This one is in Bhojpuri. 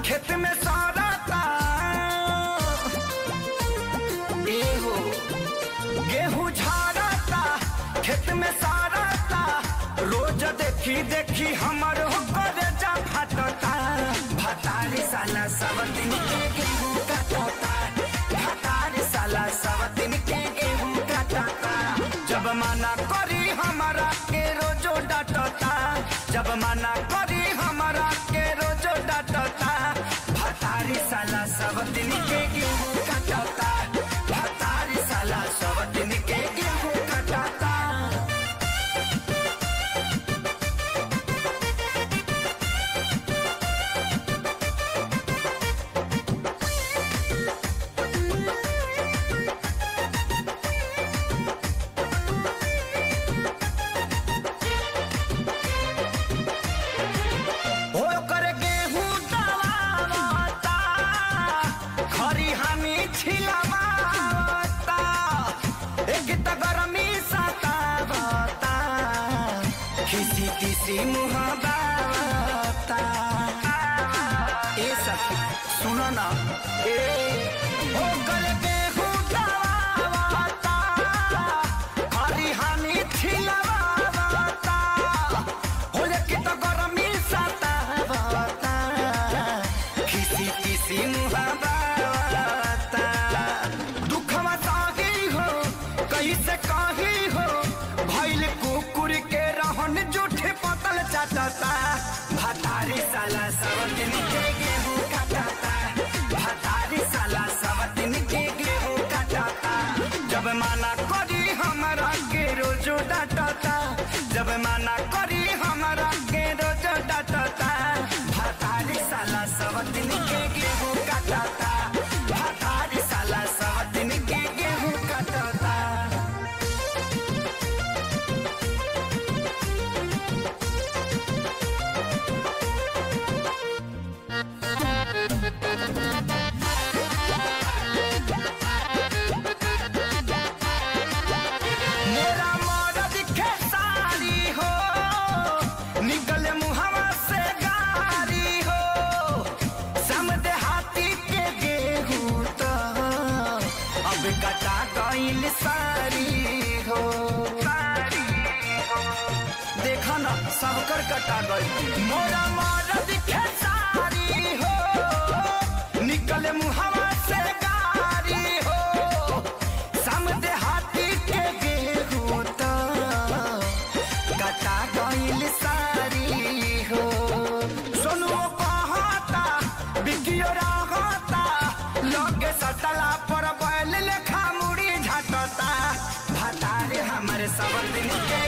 खेत में साराता गेहूं झाड़ता खेत में साराता रोज देखी देखी हमर होकर जा फटता भतारी साला सब दिन के गेहूं काटता भतारी साला सब दिन के गेहूं काटता जब मना करी हमारा के रोजो डांटता जब मना करी हमारा के रोजो डांटता भतारी साला सब दिन के गेहूं काटता भतारी साला सब दिन के गेहूं काटता। किसी किसी मुहाबता ए सखी सुनो ना ए हो कर गेहूं दवाता हरी हानि छिलवाता हो लेके तो गरमी सतावता किसी किसी मुहाबता दुखवा साही हो कैसे कही हो भइल कुकुर के रहन जूठे पतल चाटता भतारी साला सब दिन के गेहूं काटता भतारी साला सब दिन के गेहूं काटता जब मना करी हमारा के रोजो डांटता जब मना करी हमारा के रोजो डांटता भतारी साला सब दिन के गेहूं काटता भतारी साला सब दिन के गेहूं काटता। मेरा मर्द खेसारी हो निकले मुहवा से गारी हो समझे हाथी के गेहूं तो अब कटा गइल सारी हो देखा ना सबकर कटा गइल मोरा मर्द खेसारी हो निकले मुहवा से गारी हो समझे हाथी के गेहूं तो कटा गइल सारी हो सोनू कहता बिकियो रहता लगे सटला पर बैल लेखा मुड़ी झटता भतारे हमरे सब दिन के